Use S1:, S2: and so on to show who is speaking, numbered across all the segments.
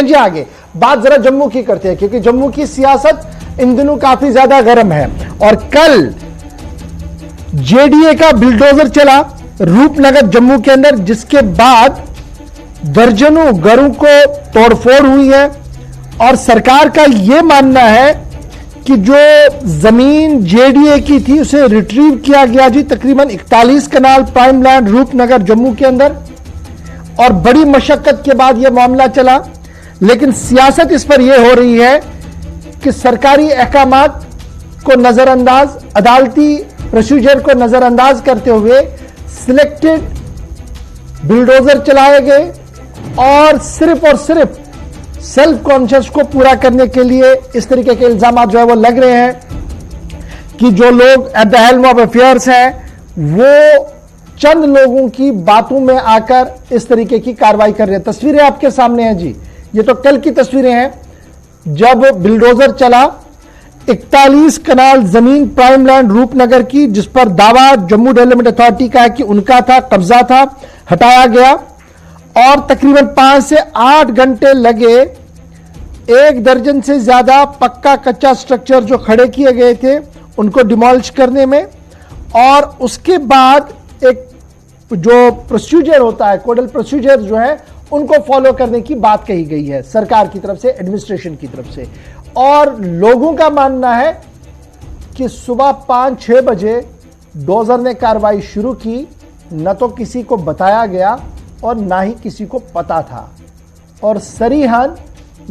S1: जी आगे बात जरा जम्मू की करते हैं, क्योंकि जम्मू की सियासत इन दिनों काफी ज्यादा गर्म है। और कल जेडीए का बिल्डोजर चला रूपनगर जम्मू के अंदर, जिसके बाद दर्जनों घरों को तोड़फोड़ हुई है। और सरकार का यह मानना है कि जो जमीन जेडीए की थी उसे रिट्रीव किया गया जी, तकरीबन 41 कनाल प्राइम लैंड रूपनगर जम्मू के अंदर। और बड़ी मशक्कत के बाद यह मामला चला, लेकिन सियासत इस पर यह हो रही है कि सरकारी अहकामात को नजरअंदाज, अदालती प्रोसीजर को नजरअंदाज करते हुए सिलेक्टेड बिल्डोजर चलाए गए और सिर्फ सेल्फ कॉन्शियस को पूरा करने के लिए इस तरीके के इल्जाम जो है वो लग रहे हैं कि जो लोग at the helm of affairs हैं वो चंद लोगों की बातों में आकर इस तरीके की कार्रवाई कर रहे हैं। तस्वीरें आपके सामने हैं जी, ये तो कल की तस्वीरें हैं जब बिल्डोजर चला 41 कनाल जमीन प्राइम लैंड रूपनगर की, जिस पर दावा जम्मू डेवलपमेंट अथॉरिटी का है कि उनका था, कब्जा था, हटाया गया। और तकरीबन 5 से 8 घंटे लगे 1 दर्जन से ज्यादा पक्का कच्चा स्ट्रक्चर जो खड़े किए गए थे उनको डिमोलिश करने में। और उसके बाद एक जो प्रोसीजर होता है, कोडल प्रोसीजर जो है, उनको फॉलो करने की बात कही गई है सरकार की तरफ से, एडमिनिस्ट्रेशन की तरफ से। और लोगों का मानना है कि सुबह 5-6 बजे डोजर ने कार्रवाई शुरू की, न तो किसी को बताया गया और ना ही किसी को पता था। और सरीहन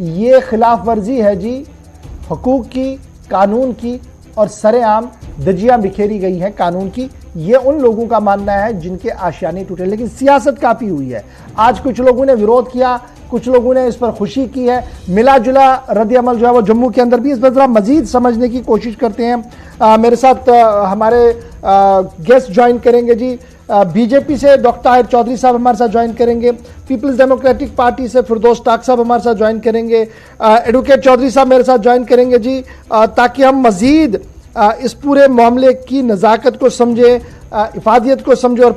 S1: ये खिलाफ वर्जी है जी हुकूक की, कानून की, और सरेआम धज्जियां बिखेरी गई हैं कानून की। ये उन लोगों का मानना है जिनके आशियाने टूटे। लेकिन सियासत काफी हुई है। आज कुछ लोगों ने विरोध किया, कुछ लोगों ने इस पर खुशी की है। मिला जुला रद्द अमल जो है वो जम्मू के अंदर भी। इस पर जरा मजीद समझने की कोशिश करते हैं। मेरे साथ हमारे गेस्ट ज्वाइन करेंगे जी। बीजेपी से डॉक्टर ताहिर चौधरी साहब हमारे साथ ज्वाइन करेंगे, पीपल्स डेमोक्रेटिक पार्टी से फिरदौस टाक साहब हमारे साथ ज्वाइन करेंगे, एडवोकेट चौधरी साहब मेरे साथ ज्वाइन करेंगे जी, ताकि हम मजीद इस पूरे मामले की नज़ाकत को समझे, इफादियत को समझे और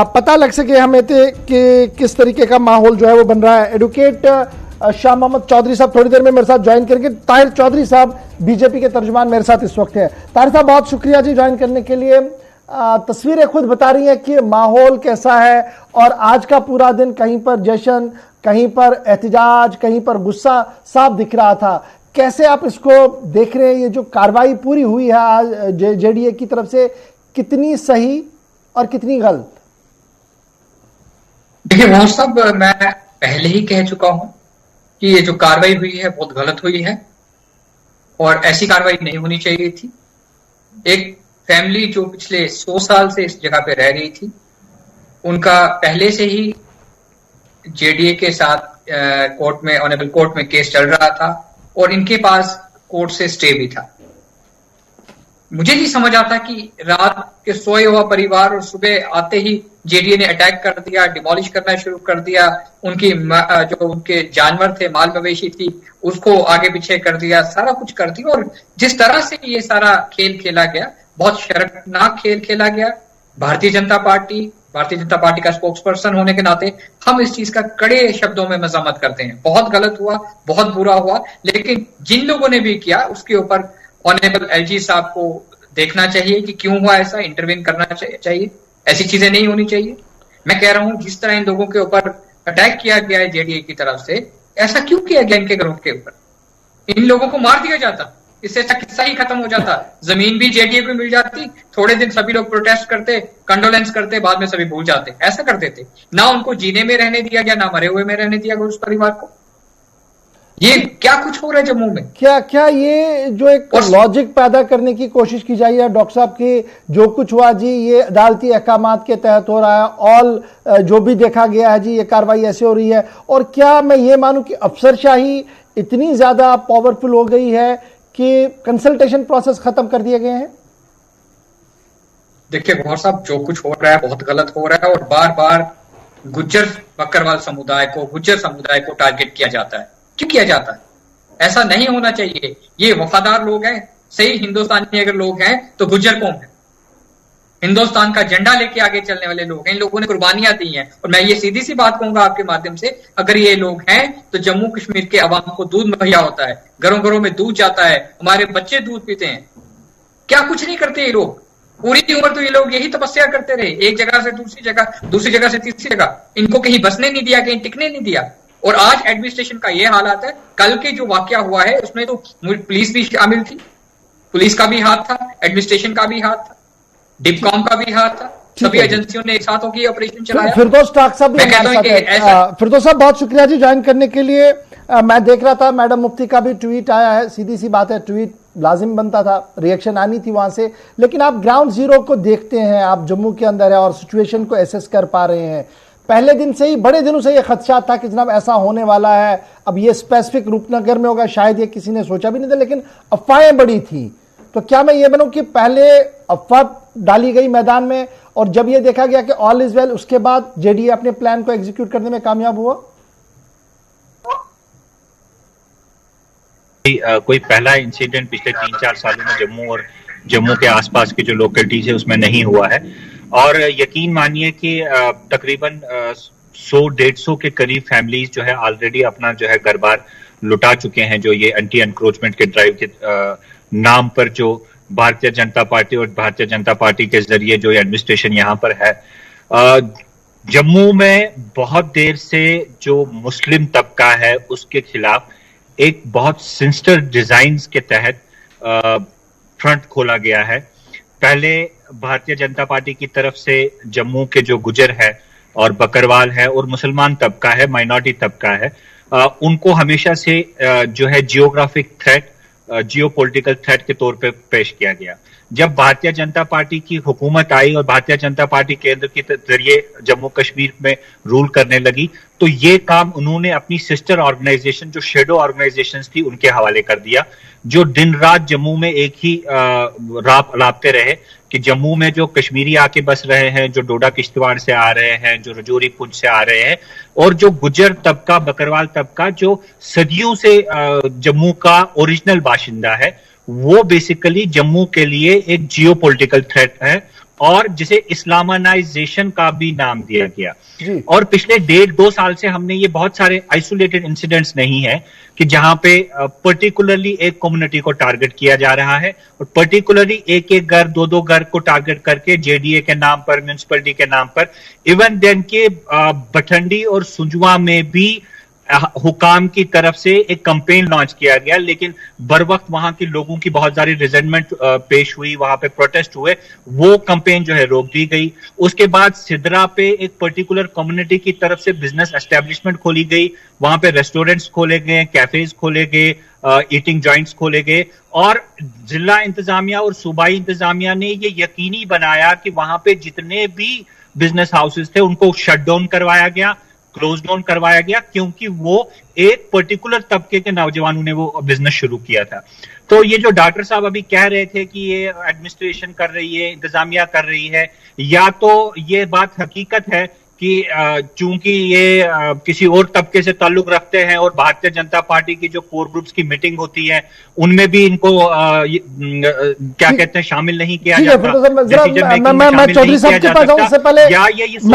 S1: पता लग सके हमें कि किस तरीके का माहौल जो है वो बन रहा है। एडवोकेट शाह मोहम्मद चौधरी साहब थोड़ी देर में मेरे साथ ज्वाइन करेंगे। ताहिर चौधरी साहब बीजेपी के तर्जुमान मेरे साथ इस वक्त है। ताहिर साहब बहुत शुक्रिया जी ज्वाइन करने के लिए। तस्वीरें खुद बता रही हैं कि माहौल कैसा है, और आज का पूरा दिन कहीं पर जश्न, कहीं पर एहतजाज, कहीं पर गुस्सा साफ दिख रहा था। कैसे आप इसको देख रहे हैं? ये जो कार्रवाई पूरी हुई है आज जेडीए की तरफ से, कितनी सही और कितनी गलत?
S2: देखिए मोहन साहब, मैं पहले ही कह चुका हूं कि ये जो कार्रवाई हुई है बहुत गलत हुई है और ऐसी कार्रवाई नहीं होनी चाहिए थी। एक फैमिली जो पिछले 100 साल से इस जगह पे रह रही थी, उनका पहले से ही जेडीए के साथ कोर्ट में, ऑनरेबल कोर्ट में केस चल रहा था और इनके पास कोर्ट से स्टे भी था। मुझे नहीं समझ आता कि रात के सोए हुआ परिवार और सुबह आते ही जेडीए ने अटैक कर दिया, डिमोलिश करना शुरू कर दिया, उनकी जो उनके जानवर थे, माल मवेशी थी, उसको आगे पीछे कर दिया, सारा कुछ कर दिया। और जिस तरह से ये सारा खेल खेला गया, बहुत शर्मनाक खेल खेला गया। भारतीय जनता पार्टी का स्पोक्स पर्सन होने के नाते हम इस चीज का कड़े शब्दों में मजम्मत करते हैं। बहुत गलत हुआ, बहुत बुरा हुआ, लेकिन जिन लोगों ने भी किया उसके ऊपर ऑनरेबल एलजी साहब को देखना चाहिए कि क्यों हुआ ऐसा, इंटरवीन करना चाहिए। ऐसी चीजें नहीं होनी चाहिए। मैं कह रहा हूं जिस तरह इन लोगों के ऊपर अटैक किया गया है जेडीए की तरफ से, ऐसा क्यों किया गया इनके घरों के ऊपर? इन लोगों को मार दिया जाता, इससे अच्छा किस्सा ही खत्म हो जाता। जमीन भी जेडीए को मिल जाती, थोड़े दिन सभी लोग प्रोटेस्ट करते, कंडोलेंस करते, बाद में सभी भूल जाते। ऐसा करते थे ना, उनको जीने में रहने दिया गया, ना मरे हुए में रहने दिया गया उस परिवार को। ये क्या कुछ हो रहा है जम्मू में?
S1: क्या ये जो एक लॉजिक पैदा करने की कोशिश की जाए है डॉक्टर साहब की, जो कुछ हुआ जी ये अदालती अहकामात के तहत हो रहा है, ऑल जो भी देखा गया है जी ये कार्रवाई ऐसे हो रही है? और क्या मैं ये मानूं कि अफसरशाही इतनी ज्यादा पावरफुल हो गई है कि कंसल्टेशन प्रोसेस खत्म कर दिए गए हैं?
S2: देखिए गौर साहब, जो कुछ हो रहा है बहुत गलत हो रहा है और बार बार गुज्जर बकरवाल समुदाय को, गुज्जर समुदाय को टारगेट किया जाता है। क्यों किया जाता है? ऐसा नहीं होना चाहिए। ये वफादार लोग हैं, सही हिंदुस्तानी अगर लोग हैं तो गुज्जर कौन है? हिंदुस्तान का झंडा लेके आगे चलने वाले लोग हैं। इन लोगों ने कुर्बानियां दी हैं। और मैं ये सीधी सी बात कहूंगा आपके माध्यम से, अगर ये लोग हैं तो जम्मू कश्मीर के अवाम को दूध मुहैया होता है, घरों घरों में दूध जाता है, हमारे बच्चे दूध पीते हैं। क्या कुछ नहीं करते ये लोग? पूरी उम्र तो ये लोग यही तपस्या करते रहे, एक जगह से दूसरी जगह, दूसरी जगह से तीसरी जगह। इनको कहीं बसने नहीं दिया, कहीं टिकने नहीं दिया। और आज एडमिनिस्ट्रेशन का ये हालात है। कल के जो वाकया हुआ है उसमें तो पुलिस भी शामिल थी, पुलिस का भी हाथ था, एडमिनिस्ट्रेशन का भी हाथ था, डिपकॉम का भी हाथ था। सभी एजेंसियों ने एक साथ होकर ऑपरेशन चलाया।
S1: फिरदौस टाक साहब भी हमारे साथ हैं। फिरदौस साहब बहुत शुक्रिया जी ज्वाइन करने के लिए। मैं देख रहा था मैडम मुफ्ती का भी ट्वीट आया है। सीधी सी बात है, ट्वीट लाजिम बनता था, रिएक्शन आनी थी वहां से, लेकिन आप ग्राउंड जीरो को देखते हैं, आप जम्मू के अंदर है और सिचुएशन को एसेस कर पा रहे हैं। पहले दिन से ही, बड़े दिनों से ये खदशा था कि जनाब ऐसा होने वाला है। अब ये स्पेसिफिक रूपनगर में होगा, शायद ये किसी ने सोचा भी नहीं था, लेकिन अफवाहें बड़ी थी। तो क्या मैं ये बनूं कि पहले अफवाह डाली गई मैदान में और जब ये देखा गया कि ऑल इज वेल, उसके बाद जेडीए अपने प्लान को एग्जीक्यूट करने में कामयाब हुआ?
S3: कोई पहला इंसिडेंट पिछले 3-4 सालों में जम्मू और जम्मू के आसपास की जो लोकेलिटीज है उसमें नहीं हुआ है। और यकीन मानिए कि तकरीबन 100-150 के करीब फैमिलीज जो है ऑलरेडी अपना जो है घर बार लुटा चुके हैं, जो ये एंटी एनक्रोचमेंट के ड्राइव के नाम पर जो भारतीय जनता पार्टी और भारतीय जनता पार्टी के जरिए जो एडमिनिस्ट्रेशन यहाँ पर है। जम्मू में बहुत देर से जो मुस्लिम तबका है उसके खिलाफ एक बहुत सिंस्टर डिजाइन्स के तहत फ्रंट खोला गया है। पहले भारतीय जनता पार्टी की तरफ से जम्मू के जो गुजर है और बकरवाल है और मुसलमान तबका है, माइनॉरिटी तबका है, उनको हमेशा से जो है जियोग्राफिक थ्रेट, जियोपॉलिटिकल थ्रेट के तौर पे पेश किया गया। जब भारतीय जनता पार्टी की हुकूमत आई और भारतीय जनता पार्टी केंद्र के जरिए जम्मू कश्मीर में रूल करने लगी, तो ये काम उन्होंने अपनी सिस्टर ऑर्गेनाइजेशन जो शेडो ऑर्गेनाइजेशंस थी उनके हवाले कर दिया, जो दिन रात जम्मू में एक ही राबते रहे कि जम्मू में जो कश्मीरी आके बस रहे हैं, जो डोडा किश्तवाड़ से आ रहे हैं, जो रजौरी पुंछ से आ रहे हैं, और जो गुजर तबका, बकरवाल तबका जो सदियों से जम्मू का ओरिजिनल बाशिंदा है, वो बेसिकली जम्मू के लिए एक जियोपॉलिटिकल थ्रेट है और जिसे इस्लामानाइजेशन का भी नाम दिया गया। और पिछले 1.5-2 साल से हमने ये बहुत सारे आइसोलेटेड इंसिडेंट्स नहीं है कि जहां पे पर्टिकुलरली एक कम्युनिटी को टारगेट किया जा रहा है और पर्टिकुलरली एक घर, 2-2 घर को टारगेट करके जेडीए के नाम पर, म्युनिसिपलिटी के नाम पर, इवन देन के बठंडी और सुंजवा में भी हुकाम की तरफ से एक कैंपेन लॉन्च किया गया, लेकिन बर वक्त वहां के लोगों की बहुत सारी रिजेंटमेंट पेश हुई, वहां पे प्रोटेस्ट हुए, वो कैंपेन जो है रोक दी गई। उसके बाद सिदरा पे एक पर्टिकुलर कम्युनिटी की तरफ से बिजनेस एस्टेब्लिशमेंट खोली गई, वहां पे रेस्टोरेंट्स खोले गए, कैफेज खोले गए, ईटिंग जॉइंट्स खोले गए और जिला इंतजामिया और सूबाई इंतजामिया ने ये यकीनी बनाया कि वहां पे जितने भी बिजनेस हाउसेस थे उनको शट डाउन करवाया गया, क्लोज डाउन करवाया गया, क्योंकि वो एक पर्टिकुलर तबके के नौजवानों ने वो बिजनेस शुरू किया था। तो ये जो डॉक्टर साहब अभी कह रहे थे कि ये एडमिनिस्ट्रेशन कर रही है, इंतजामिया कर रही है, या तो ये बात हकीकत है कि चूंकि ये किसी और तबके से ताल्लुक रखते हैं और भारतीय जनता पार्टी की जो कोर ग्रुप्स की मीटिंग होती है उनमें भी इनको क्या कहते हैं शामिल नहीं किया जाता।
S1: मैं चौधरी साहब के पास जाऊं उससे पहले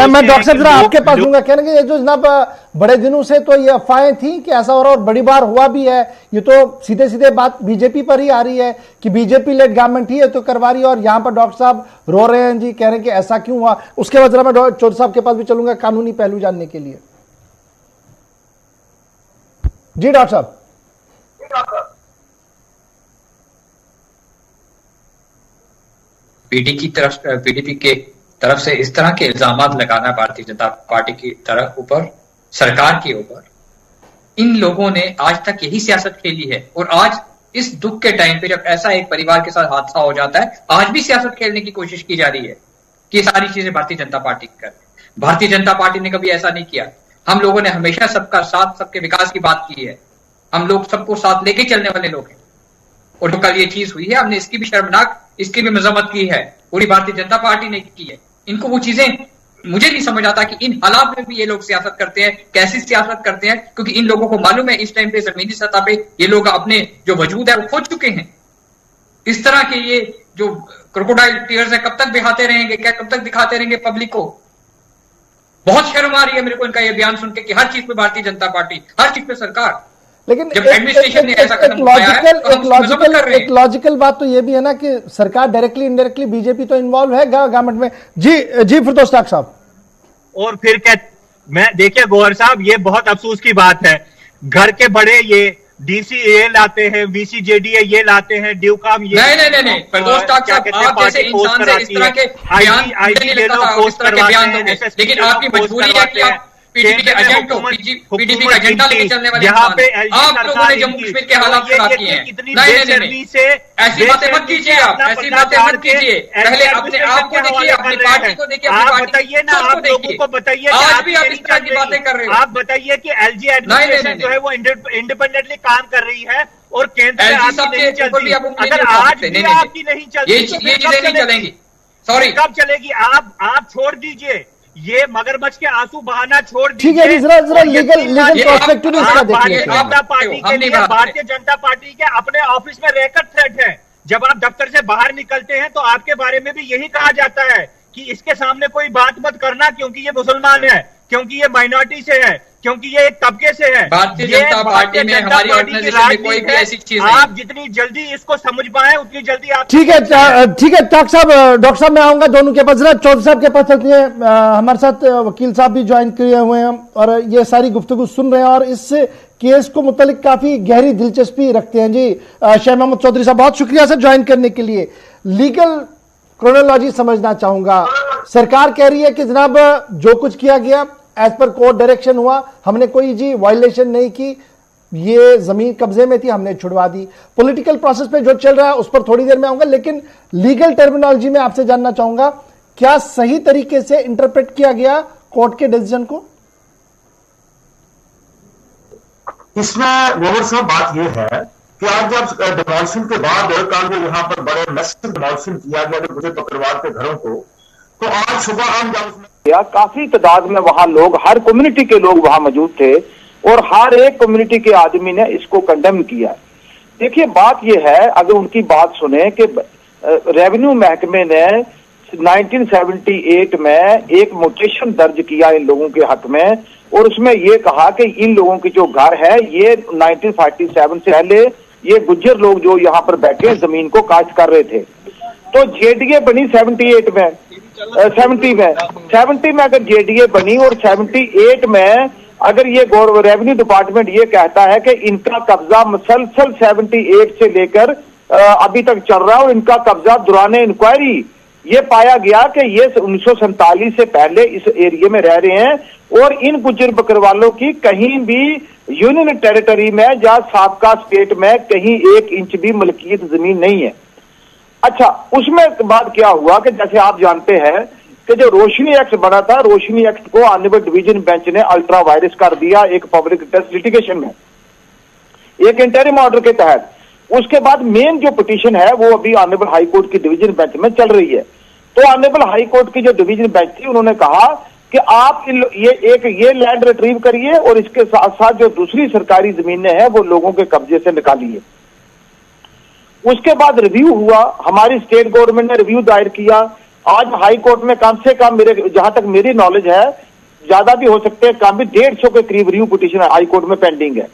S1: मैं डॉक्टर साहब जरा आपके पास दूंगा। कहने के ये जो जनाब बड़े दिनों से तो ये अफवाहें थी कि ऐसा हो रहा और बड़ी बार हुआ भी है, ये तो सीधे सीधे बात बीजेपी पर ही आ रही है कि बीजेपी लेड गवर्नमेंट ही है तो करवा रही है, और यहां पर डॉक्टर साहब रो रहे हैं जी, कह रहे हैं कि ऐसा क्यों हुआ। उसके बाद जरा मैं चौधरी साहब के पास भी चलूंगा कानूनी पहलू जानने के लिए। जी डॉक्टर साहब।
S2: पीडीपी के तरफ से इस तरह के इल्जाम लगाना भारतीय जनता पार्टी की तरफ ऊपर, सरकार के ऊपर, इन लोगों ने आज तक यही सियासत खेली है। और आज इस दुख के टाइम पे जब ऐसा एक परिवार के साथ हादसा हो जाता है, आज भी सियासत खेलने की कोशिश की जा रही है कि ये सारी चीजें भारतीय जनता पार्टी कर। भारतीय जनता पार्टी ने कभी ऐसा नहीं किया। हम लोगों ने हमेशा सबका साथ, सबके विकास की बात की है। हम लोग सबको साथ लेके चलने वाले लोग हैं। और जो कल ये चीज हुई है, हमने इसकी भी शर्मनाक, इसकी भी मजम्मत की है, पूरी भारतीय जनता पार्टी ने की है। इनको वो चीजें मुझे नहीं समझ आता कि इन हालात में भी ये लोग सियासत करते हैं, कैसी सियासत करते हैं, क्योंकि इन लोगों को मालूम है इस टाइम पे जमीनी सतह पे ये लोग अपने जो वजूद है वो खो चुके हैं। इस तरह के ये जो क्रोकोडाइल टीयर्स है, कब तक बहाते रहेंगे? क्या कब तक दिखाते रहेंगे पब्लिक को? बहुत शर्म आ रही है मेरे को इनका ये बयान सुन के कि हर चीज पे भारतीय जनता पार्टी, हर चीज पे सरकार।
S1: लेकिन
S2: जब एडमिनिस्ट्रेशन ने ऐसा कदम उठाया है तो हम उसकी मदद कर रहे हैं।
S1: एक लॉजिकल बात तो ये भी है ना कि सरकार डायरेक्टली इनडायरेक्टली बीजेपी तो इन्वॉल्व है गवर्नमेंट में। जी फिरदौस डाक साहब।
S3: और फिर क्या, मैं देखिए गौहर साहब, ये बहुत अफसोस की बात है, घर के बड़े ये डीसी ये लाते हैं, वीसीजेडीए ये लाते हैं, ड्यूकाम ये
S2: नहीं फिरदौस डाक साहब, आप जैसे इंसान से इस तरह के बयान नहीं लगता था, इस तरह के बयान दोगे, लेकिन आपकी मजबूरी है कि आप पीडीपी के एजेंट हो, पीडीपी का एजेंडा लेके चलने वाले इंसान हैं। आप लोगों ने जम्मू कश्मीर के हालात खराब किए हैं। नहीं, ऐसी बातें मत कीजिए, आप ऐसी बातें मत कीजिए। पहले अपने आप को देखिए, अपनी पार्टी को देखिए, अपनी पार्टी को देखिए।
S3: को बताइए,
S2: आज भी आप इस तरह की बातें कर रहे हो।
S3: आप बताइए कि एलजी एडमिनिस्ट्रेशन जो है वो इंडिपेंडेंटली काम कर रही है और केंद्र में आपकी नहीं चलती। अगर आज भी आपकी नहीं चलती,
S2: ये चीजें नहीं चलेंगी। सॉरी,
S3: कब चलेगी? आप छोड़ दीजिए ये मगरमच्छ के आंसू बहाना, छोड़
S1: ठीक है, जरा लीगल पर्सपेक्टिव इसका देखिए।
S3: भारतीय जनता पार्टी के लिए, भारतीय जनता पार्टी के अपने ऑफिस में रैकेट थ्रेट है। जब आप दफ्तर से बाहर निकलते हैं तो आपके बारे में भी यही कहा जाता है कि इसके सामने कोई बात मत करना, क्योंकि ये मुसलमान है, क्योंकि ये माइनॉरिटी से है, क्योंकि ये एक तबके से है।
S2: भारतीय जनता पार्टी में, हमारी ऑर्गेनाइजेशन में कोई भी ऐसी चीज नहीं।
S3: आप जितनी जल्दी इसको समझ पाए उतनी जल्दी आप।
S1: ठीक है डॉक्टर साहब मैं आऊंगा दोनों के पास। जरा चौधरी साहब के पास चलते हैं। हमारे साथ वकील साहब भी ज्वाइन किए हुए हैं और ये सारी गुफ्तगू सुन रहे हैं और इस केस को मुतालिक काफी गहरी दिलचस्पी रखते हैं। जी शेख मोहम्मद चौधरी साहब, बहुत शुक्रिया सर ज्वाइन करने के लिए। लीगल क्रोनोलॉजी समझना चाहूंगा। सरकार कह रही है कि जनाब जो कुछ किया गया एज पर कोर्ट डायरेक्शन हुआ, हमने कोई जी वायलेशन नहीं की, ये जमीन कब्जे में थी, हमने छुड़वा दी। पॉलिटिकल प्रोसेस पे जो चल रहा है उस पर थोड़ी देर में आऊंगा, लेकिन लीगल टर्मिनोलॉजी में आपसे जानना चाहूंगा, क्या सही तरीके से इंटरप्रेट किया गया कोर्ट के डिसीजन को?
S4: इसमें गौहर साहब बात यह है कि आज जब डिमोलिशन के बाद जो यहाँ पर बड़े मैसिव डिमोलिशन किया गया जो मुझे पकड़वार के घरों को, तो आज सुबह हम जब
S5: काफी तादाद में वहां लोग, हर कम्युनिटी के लोग वहां मौजूद थे और हर एक कम्युनिटी के आदमी ने इसको कंडेम किया। देखिए बात यह है, अगर उनकी बात सुने कि रेवेन्यू महकमे ने 1978 में एक मोटेशन दर्ज किया इन लोगों के हक में और उसमें यह कहा कि इन लोगों की जो घर है ये 1947 से पहले ये गुज्जर लोग जो यहाँ पर बैठे जमीन को काश्त कर रहे थे। तो जेडीए बनी 78 में, 70 में अगर जेडीए बनी और 78 में अगर ये रेवेन्यू डिपार्टमेंट ये कहता है कि इनका कब्जा मुसलसल 78 से लेकर अभी तक चल रहा है और इनका कब्जा दौरान इंक्वायरी ये पाया गया कि ये 1947 से पहले इस एरिया में रह रहे हैं और इन गुज्जर बकरवालों की कहीं भी यूनियन टेरिटरी में या साबका स्टेट में कहीं 1 इंच भी मलकियत जमीन नहीं है। अच्छा, उसमें बाद क्या हुआ कि जैसे आप जानते हैं कि जो रोशनी एक्ट बना था, रोशनी एक्ट को ऑनरेबल डिवीजन बेंच ने अल्ट्रा वायरस कर दिया एक पब्लिक इंटरेस्ट लिटिगेशन में, एक इंटरिम ऑर्डर के तहत। उसके बाद मेन जो पिटीशन है वो अभी ऑनरेबल हाई कोर्ट की डिवीजन बेंच में चल रही है। तो ऑनरेबल हाई कोर्ट की जो डिवीजन बेंच थी उन्होंने कहा कि आप ये लैंड रिट्रीव करिए और इसके साथ साथ जो दूसरी सरकारी जमीनें हैं वो लोगों के कब्जे से निकालिए। उसके बाद रिव्यू हुआ, हमारी स्टेट गवर्नमेंट ने रिव्यू दायर किया। आज हाई कोर्ट में कम से कम जहां तक मेरी नॉलेज है, ज्यादा भी हो सकते हैं, कम भी 150 के करीब रिव्यू पिटीशन हाई कोर्ट में पेंडिंग है।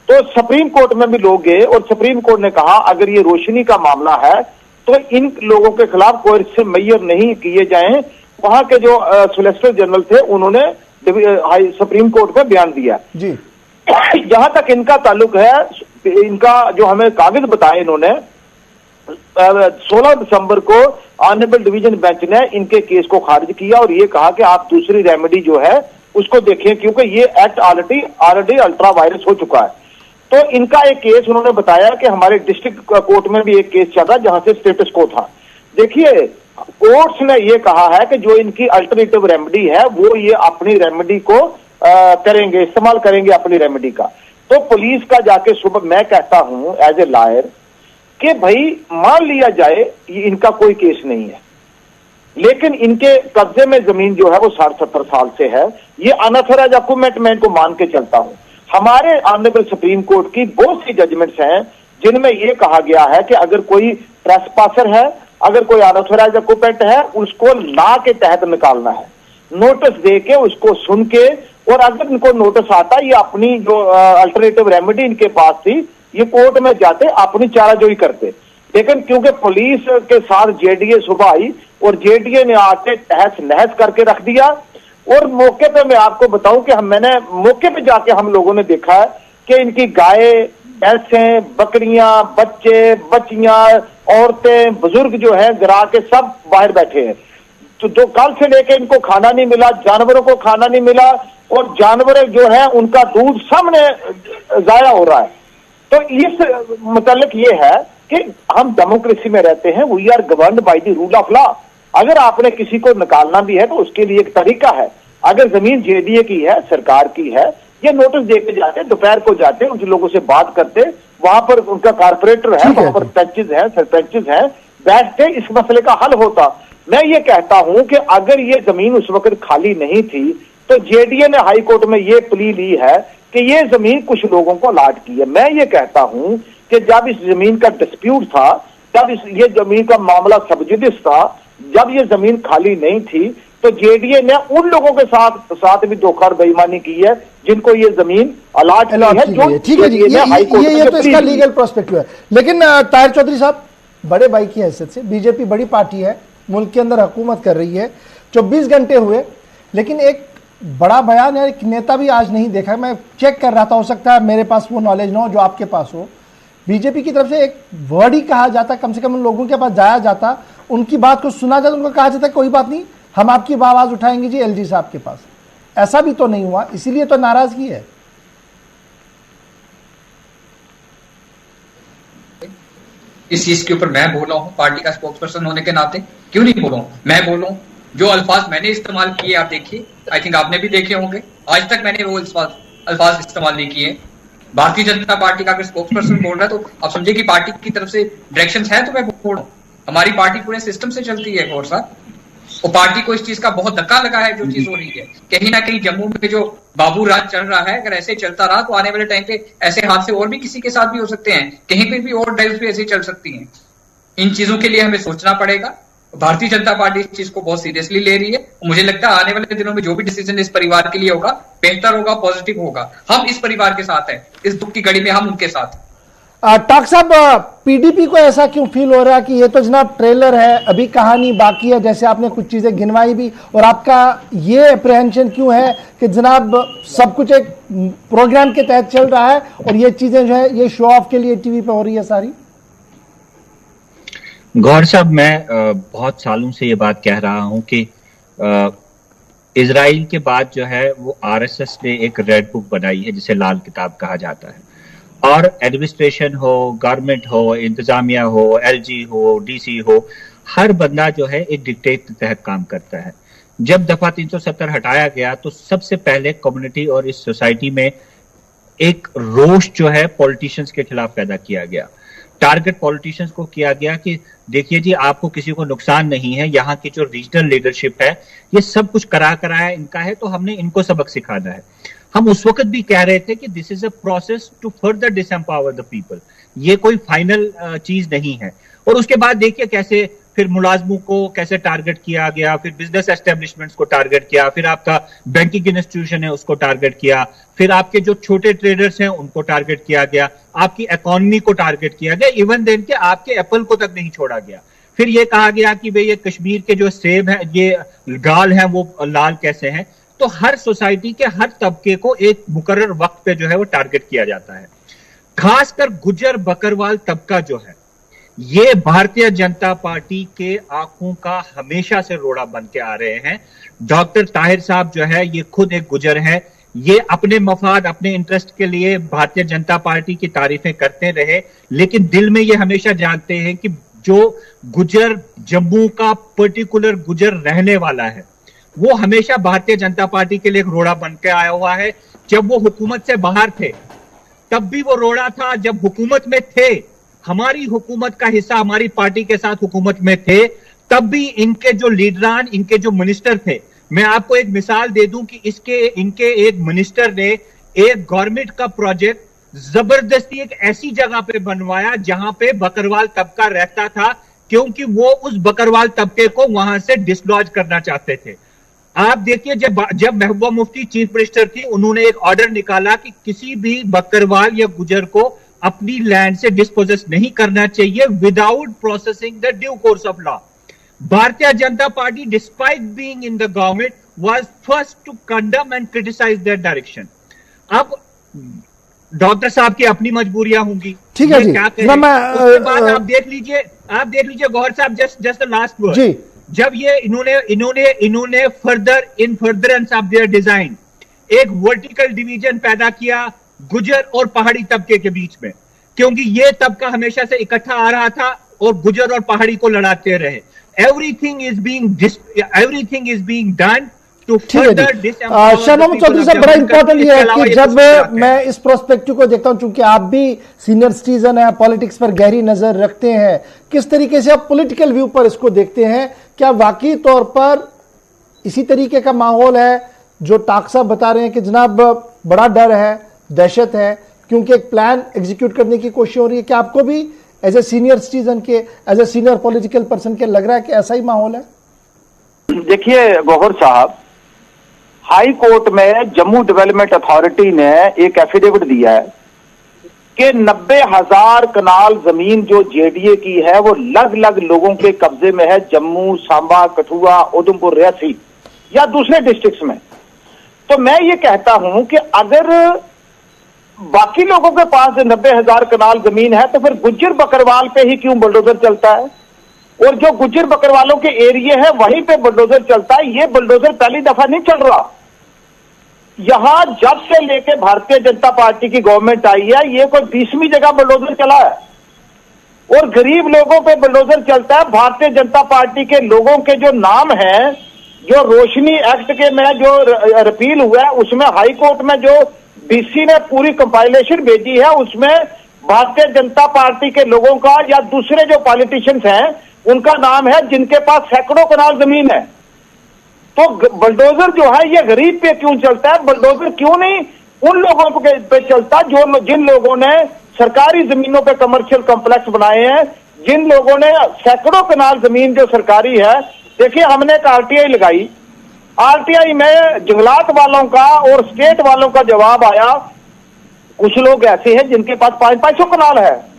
S5: तो सुप्रीम कोर्ट में भी लोग गए और सुप्रीम कोर्ट ने कहा अगर ये रोशनी का मामला है तो इन लोगों के खिलाफ कोई मेजर नहीं किए जाएं। वहां के जो सोलिसिटर जनरल थे उन्होंने सुप्रीम कोर्ट में बयान दिया
S1: जी।
S5: जहां तक इनका ताल्लुक है, इनका जो हमें कागज बताए इन्होंने 16 दिसंबर को ऑनरेबल डिवीजन बेंच ने इनके केस को खारिज किया और ये कहा कि आप दूसरी रेमेडी जो है उसको देखें क्योंकि ये एक्ट ऑलरेडी अल्ट्रा वायरस हो चुका है। तो इनका एक केस उन्होंने बताया कि हमारे डिस्ट्रिक्ट कोर्ट में भी एक केस चल रहा जहां से स्टेटस को था। देखिए कोर्ट्स ने ये कहा है कि जो इनकी अल्टरनेटिव रेमेडी है वो ये अपनी रेमेडी को करेंगे, इस्तेमाल करेंगे अपनी रेमेडी का। तो पुलिस का जाके सुबह मैं कहता हूं एज ए लॉयर कि भाई मान लिया जाए ये इनका कोई केस नहीं है, लेकिन इनके कब्जे में जमीन जो है वो 60-70 साल से है, ये अनऑथराइज्ड ऑक्यूपेंट मैं इनको मान के चलता हूं। हमारे ऑनरेबल सुप्रीम कोर्ट की बहुत सी जजमेंट्स हैं जिनमें यह कहा गया है कि अगर कोई ट्रेसपासर है, अगर कोई अनऑथराइज्ड ऑक्यूपेंट है उसको लॉ के तहत निकालना है, नोटिस दे के उसको सुन के, और अगर इनको नोटिस आता ये अपनी जो अल्टरनेटिव रेमेडी इनके पास थी ये कोर्ट में जाते अपनी चाराजोई करते। लेकिन क्योंकि पुलिस के साथ जेडीए सुबह आई और जेडीए ने आके तहस नहस करके रख दिया। और मौके पे मैं आपको बताऊं कि मैंने मौके पे जाके हम लोगों ने देखा है कि इनकी गाय, भैंसें, बकरियां, बच्चे, बच्चियां, औरतें, बुजुर्ग जो है गिरा के सब बाहर बैठे हैं। तो जो कल से लेके इनको खाना नहीं मिला, जानवरों को खाना नहीं मिला, और जानवर जो है उनका दूध सामने जाया हो रहा है। तो इस मतलब ये है कि हम डेमोक्रेसी में रहते हैं, we are governed by the rule of law. अगर आपने किसी को निकालना भी है तो उसके लिए एक तरीका है। अगर जमीन जेडीए की है, सरकार की है, ये नोटिस देके जाते, दोपहर को जाते, उन लोगों से बात करते, वहां पर उनका कारपोरेटर है, वहां पर पंचेज हैं, सरपंचेज हैं, बैठते, इस मसले का हल होता। मैं ये कहता हूं कि अगर ये जमीन उस वक्त खाली नहीं थी तो जेडीए ने हाई कोर्ट में ये प्ली ली है कि ये जमीन कुछ लोगों को अलाट की है। मैं ये कहता हूं कि जब इस जमीन का डिस्प्यूट था, जब ये जमीन का मामला सबजुडिस था, जब ये जमीन खाली नहीं थी, तो जेडीए ने उन लोगों के साथ भी धोखा और बेईमानी की है जिनको ये जमीन अलाट की है। जो
S1: ठीक है जी, ये तो इसका लीगल प्रोस्पेक्टिव है। लेकिन ताहिर चौधरी साहब, बड़े भाई की हैसियत से, बीजेपी बड़ी पार्टी है, मुल्क के अंदर हुकूमत कर रही है, 24 घंटे हुए, लेकिन एक बड़ा बयान है, एक नेता भी आज नहीं देखा। मैं चेक कर रहा था, हो सकता है मेरे पास वो नॉलेज ना हो जो आपके पास हो। बीजेपी की तरफ से एक वर्ड ही कहा जाता, कम से कम उन लोगों के पास जाया जाता, उनकी बात को सुना जाता, उनको कहा जाता कोई बात नहीं, हम आपकी आवाज उठाएंगे जी एलजी साहब के पास। ऐसा भी तो नहीं हुआ, इसीलिए तो नाराजगी है।
S2: इस चीज के ऊपर मैं बोला हूं पार्टी का स्पोक्सपर्सन होने के नाते, क्यों नहीं बोलूं, मैं बोलूं। जो अल्फाज मैंने इस्तेमाल किए आप देखिए, आई थिंक आपने भी देखे होंगे, आज तक मैंने वो अल्फाज इस्तेमाल नहीं किए। भारतीय जनता पार्टी का अगर स्पोक्सपर्सन बोल रहा है तो आप समझे कि पार्टी की तरफ से डायरेक्शंस है, तो मैं बोल रहा हूं। हमारी पार्टी पूरे सिस्टम से चलती है और साथ, और पार्टी को इस चीज का बहुत धक्का लगा है जो चीज हो रही है। कहीं ना कहीं जम्मू में जो बाबू राज चल रहा है, अगर ऐसे चलता रहा तो आने वाले टाइम पे ऐसे हादसे और भी किसी के साथ भी हो सकते हैं, कहीं पे भी और ड्राइव्स भी ऐसे चल सकती हैं। इन चीजों के लिए हमें सोचना पड़ेगा। भारतीय जनता पार्टी इस चीज को बहुत सीरियसली ले रही है। मुझे लगता है आने वाले दिनों में जो भी डिसीजन इस परिवार के लिए होगा बेहतर होगा, पॉजिटिव होगा। हम इस परिवार के साथ हैं, इस दुख की घड़ी में हम उनके साथ हैं।
S1: डॉक्टर साहब, पीडीपी को ऐसा क्यों फील हो रहा है कि ये तो जनाब ट्रेलर है, अभी कहानी बाकी है, जैसे आपने कुछ चीजें गिनवाई भी, और आपका ये अप्रहेंशन क्यों है कि जनाब सब कुछ एक प्रोग्राम के तहत चल रहा है और ये चीजें जो है ये शो ऑफ के लिए टीवी पे हो रही है सारी?
S3: गौर साहब, मैं बहुत सालों से ये बात कह रहा हूं कि इजराइल के बाद जो है वो आरएसएस ने एक रेड बुक बनाई है जिसे लाल किताब कहा जाता है, और एडमिनिस्ट्रेशन हो, गवर्नमेंट हो, इंतजामिया हो, एलजी हो, डीसी हो, हर बंदा जो है एक डिक्टेट के तहत काम करता है। जब दफा 370 हटाया गया तो सबसे पहले कम्युनिटी और इस सोसाइटी में एक रोष जो है पॉलिटिशियंस के खिलाफ पैदा किया गया। टारगेट पॉलिटिशियंस को किया गया कि देखिए जी, आपको किसी को नुकसान नहीं है, यहाँ की जो रीजनल लीडरशिप है ये सब कुछ कराया इनका है, तो हमने इनको सबक सिखाना है। हम उस वक्त भी कह रहे थे कि this is a process to further disempower the people, ये कोई फाइनल चीज नहीं है। और उसके बाद देखिए कैसे फिर मुलाजमों को कैसे टारगेट किया गया, फिर बिजनेस एस्टेब्लिशमेंट्स को टारगेट किया, फिर आपका बैंकिंग इंस्टीट्यूशन है उसको टारगेट किया, फिर आपके जो छोटे ट्रेडर्स हैं उनको टारगेट किया गया, आपकी इकोनॉमी को टारगेट किया गया, इवन देन के आपके एप्पल को तक नहीं छोड़ा गया। फिर ये कहा गया कि भाई ये कश्मीर के जो सेब हैं, ये गाल हैं, वो लाल कैसे हैं। तो हर सोसाइटी के हर तबके को एक मुकर्रर वक्त पे जो है वो टारगेट किया जाता है। खासकर गुजर बकरवाल तबका जो है, ये भारतीय जनता पार्टी के आंखों का हमेशा से रोड़ा बन के आ रहे हैं। डॉक्टर ताहिर साहब जो है ये खुद एक गुजर है, ये अपने मफाद, अपने इंटरेस्ट के लिए भारतीय जनता पार्टी की तारीफें करते रहे, लेकिन दिल में ये हमेशा जानते हैं कि जो गुजर, जम्मू का पर्टिकुलर गुजर रहने वाला है, वो हमेशा भारतीय जनता पार्टी के लिए एक रोड़ा बन के आया हुआ है। जब वो हुकूमत से बाहर थे तब भी वो रोड़ा था, जब हुकूमत में थे, हमारी हुकूमत का हिस्सा हमारी पार्टी के साथ हुकूमत में थे, तब भी इनके जो लीडरान, इनके जो मिनिस्टर थे, मैं आपको एक मिसाल दे दूं कि इनके एक मिनिस्टर ने एक गवर्नमेंट का प्रोजेक्ट जबरदस्ती एक ऐसी जगह पे बनवाया जहां पे बकरवाल तबका रहता था, क्योंकि वो उस बकरवाल तबके को वहां से डिसलॉज करना चाहते थे। आप देखिए, जब महबूबा मुफ्ती चीफ मिनिस्टर थी, उन्होंने एक ऑर्डर निकाला कि किसी भी बकरवाल या गुजर को अपनी लैंड से डिस्पोजेस नहीं करना चाहिए without processing the due course of law. Bharatiya Janata Party, despite being in the government, was first to condemn and criticize that direction. अब डॉक्टर साहब की अपनी मजबूरियां होंगी,
S1: ठीक है जी,
S3: क्या करें? उसके बाद आप देख लीजिए गौहर साहब, जस्ट द लास्ट वर्ड जी, जब ये इन्होंने फर्दरेंस ऑफ देयर डिजाइन एक वर्टिकल डिवीजन पैदा किया गुजर और पहाड़ी तबके के बीच में, क्योंकि ये तबका हमेशा से इकट्ठा आ रहा था और गुजर और पहाड़ी को लड़ाते रहे। Everything is being done to further disempower.
S1: Shah Mohammad Chaudhary साहब, बड़ा इंपॉर्टेंट ये है कि जब मैं इस प्रोस्पेक्टिव को देखता हूं, चूंकि आप भी सीनियर सिटीजन है, पॉलिटिक्स पर गहरी नजर रखते हैं, किस तरीके से आप पॉलिटिकल व्यू पर इसको देखते हैं? क्या वाकई तौर पर इसी तरीके का माहौल है जो टाक साहब बता रहे हैं कि जनाब बड़ा डर है, दहशत है, क्योंकि एक प्लान एग्जीक्यूट करने की कोशिश हो रही है? क्या आपको भी एज ए सीनियर सिटीजन के, as a senior political person के लग रहा है कि ऐसा ही माहौल है?
S5: देखिए गौहर साहब, हाई कोर्ट में जम्मू डेवलपमेंट अथॉरिटी ने एक एफिडेविट दिया है कि 90,000 कनाल जमीन जो जेडीए की है वो अलग-अलग लोगों के कब्जे में है, जम्मू, सांबा, कठुआ, उधमपुर, रियासी या दूसरे डिस्ट्रिक्ट्स में। तो मैं ये कहता हूं कि अगर बाकी लोगों के पास 90,000 कनाल जमीन है तो फिर गुज्जर बकरवाल पे ही क्यों बुलडोजर चलता है? और जो गुज्जर बकरवालों के एरिया है वहीं पे बुलडोजर चलता है। ये बुलडोजर पहली दफा नहीं चल रहा, यहां जब से लेके भारतीय जनता पार्टी की गवर्नमेंट आई है ये कोई 20वीं जगह बुलडोजर चला है और गरीब लोगों पे बुलडोजर चलता है। भारतीय जनता पार्टी के लोगों के जो नाम हैं, जो रोशनी एक्ट के में जो रिपील हुआ है, उसमें हाई कोर्ट में जो डीसी ने पूरी कंपाइलेशन भेजी है, उसमें भारतीय जनता पार्टी के लोगों का या दूसरे जो पॉलिटिशियंस हैं उनका नाम है जिनके पास सैकड़ों कनाल जमीन है। तो बुलडोजर जो है ये गरीब पे क्यों चलता है? बुलडोजर क्यों नहीं उन लोगों पे चलता जिन लोगों ने सरकारी जमीनों पे कमर्शियल कॉम्प्लेक्स बनाए हैं, जिन लोगों ने सैकड़ों कनाल जमीन जो सरकारी है। देखिए, हमने एक आरटीआई लगाई, आरटीआई में जंगलात वालों का और स्टेट वालों का जवाब आया, कुछ लोग ऐसे हैं जिनके पास 500 कनाल है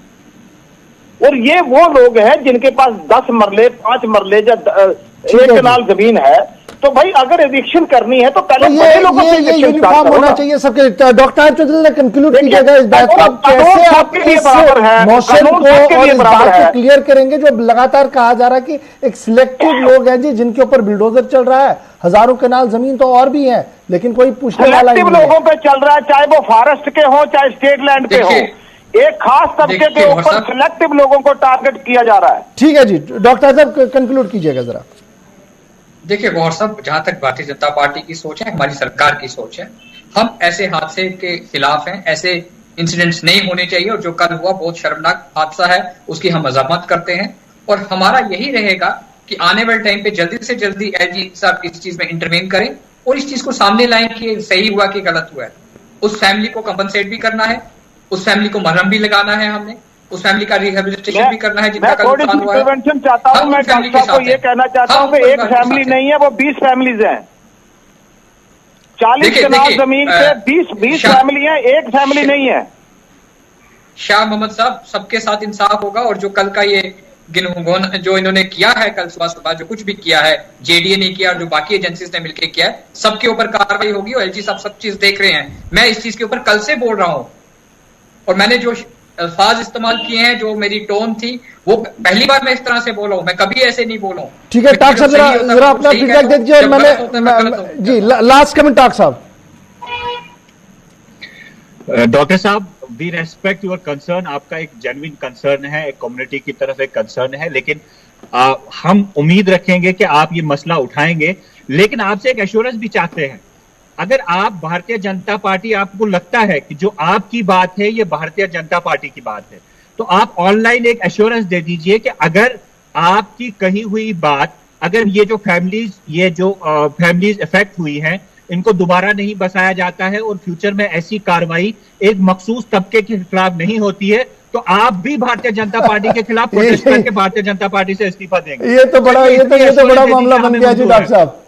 S5: और ये वो लोग हैं जिनके पास 10 मरले, 5 मरले या 1 कनाल जमीन है। तो भाई अगर एविक्शन करनी है तो पहले बड़े लोगों से एविक्शन
S1: यूनिफॉर्म होना चाहिए सबके। डॉक्टर चौधरी कंक्लूड कीजिएगा इस बात को, कैसे आप इस मोशन को और इस बात को क्लियर करेंगे जो लगातार कहा जा रहा है कि एक सिलेक्टिव लोग हैं जी जिनके ऊपर बुलडोजर चल रहा है, हजारों कनाल जमीन तो और भी है लेकिन कोई पूछने वाला नहीं है।
S5: लोगों पे चल रहा है, चाहे वो फॉरेस्ट के हो चाहे स्टेट लैंड पे हो, एक खास तबके के ऊपर सिलेक्टिव लोगों को टारगेट किया जा रहा है।
S1: ठीक है जी, डॉक्टर साहब कंक्लूड कीजिएगा जरा।
S2: देखिए गौर साहब, जहां तक भारतीय जनता पार्टी की सोच है, हमारी सरकार की सोच है, हम ऐसे हादसे के खिलाफ हैं। ऐसे इंसिडेंट्स नहीं होने चाहिए और जो कल हुआ बहुत शर्मनाक हादसा है, उसकी हम मजम्मत करते हैं और हमारा यही रहेगा कि आने वाले टाइम पे जल्दी से जल्दी एलजी साहब इस चीज में इंटरवेन करें और इस चीज को सामने लाएं कि सही हुआ कि गलत हुआ है। उस फैमिली को कंपनसेट भी करना है, उस फैमिली को मरहम भी लगाना है, हमने उस फैमिली का रिहेबिलिटेशन भी करना है जिनका कल नुकसान हुआ है।
S5: प्रिवेंशन चाहता हूं, मैं डॉक्टर साहब को ये कहना चाहता हूं कि एक फैमिली नहीं है, वो 20 फैमिलीज हैं। 40 कनाल जमीन पे 20 फैमिली है, एक फैमिली नहीं है।
S2: शाह मोहम्मद साहब, सबके साथ इंसाफ होगा और जो कल का ये गिनहुगोन जो इन्होंने किया है, कल सुबह जो कुछ भी किया है, जेडीए ने किया और जो बाकी एजेंसीज ने मिलकर किया है, सबके ऊपर कार्रवाई होगी और एलजी साहब सब चीज देख रहे हैं। मैं इस चीज के ऊपर कल से बोल रहा हूं और मैंने जो अल्फाज इस्तेमाल किए हैं, जो मेरी टोन थी, वो पहली बार मैं इस तरह से बोला हूं, मैं कभी ऐसे नहीं बोला हूं।
S1: ठीक है, टाक साहब जरा अपना फीडबैक दे दीजिए। मैंने जी लास्ट कमेंट टाक साहब।
S3: डॉक्टर साहब, वी रेस्पेक्ट योर कंसर्न, आपका एक जेन्युइन कंसर्न है, एक कम्युनिटी की तरफ एक कंसर्न है, लेकिन हम उम्मीद रखेंगे कि आप ये मसला उठाएंगे, लेकिन आपसे एक एश्योरेंस भी चाहते हैं। अगर आप भारतीय जनता पार्टी, आपको लगता है कि जो आपकी बात है ये भारतीय जनता पार्टी की बात है, तो आप ऑनलाइन एक एश्योरेंस दे दीजिए कि अगर आपकी कही हुई बात, अगर ये जो फैमिलीज इफेक्ट हुई हैं, इनको दोबारा नहीं बसाया जाता है और फ्यूचर में ऐसी कार्रवाई एक मखसूस तबके के खिलाफ नहीं होती है, तो आप भी भारतीय जनता पार्टी के खिलाफ प्रोटेस्ट करके भारतीय जनता पार्टी से इस्तीफा देंगे।
S1: ये तो बड़ा मामला बन गया जी डॉक्टर साहब।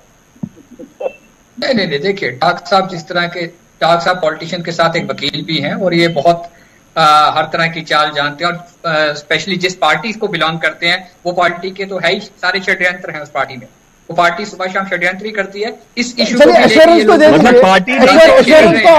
S2: नहीं, देखिए डॉक्टर साहब पॉलिटिशियन के साथ एक वकील भी हैं और ये बहुत हर तरह की चाल जानते हैं और स्पेशली जिस पार्टी को बिलोंग करते हैं वो पार्टी के तो है ही सारे षड्यंत्र हैं उस पार्टी में। वो पार्टी सुबह शाम षड्यंत्र ही करती है इस इशू को
S1: एश्योरेंस तो दे दीजिए, एश्योरेंस तो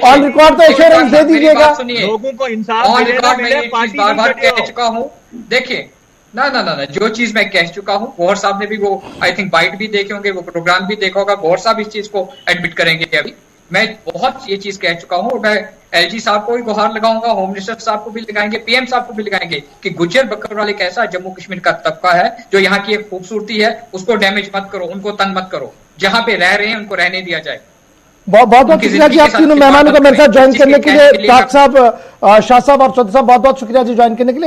S1: ऑन रिकॉर्ड तो एश्योरेंस दे दीजिएगा।
S3: लोगों को इंसाफ
S2: ऑन रिकॉर्ड में बार-बार कह चुका हूं। देखिए ना जो चीज मैं कह चुका हूं, गौहर साहब ने भी वो आई थिंक बाइट भी देखे होंगे, वो प्रोग्राम भी देखा होगा, गौहर साहब इस चीज को एडमिट करेंगे। अभी मैं बहुत ये चीज कह चुका हूं और मैं एलजी साहब को भी गुहार लगाऊंगा, होम मिनिस्टर साहब को भी लगाएंगे, पीएम साहब को भी लगाएंगे कि गुज्जर बकरवाल एक ऐसा जम्मू कश्मीर का तबका है जो यहाँ की एक खूबसूरती है, उसको डैमेज मत करो, उनको तंग मत करो, जहां पे रह रहे हैं उनको रहने दिया जाए।
S1: बहुत शुक्रिया जी आप तीनों मेहमानों को मेरे साथ ज्वाइन करने के लिए। डॉक्टर साहब, शाह साहब और चौधरी साहब, बहुत शुक्रिया जी ज्वाइन करने के लिए।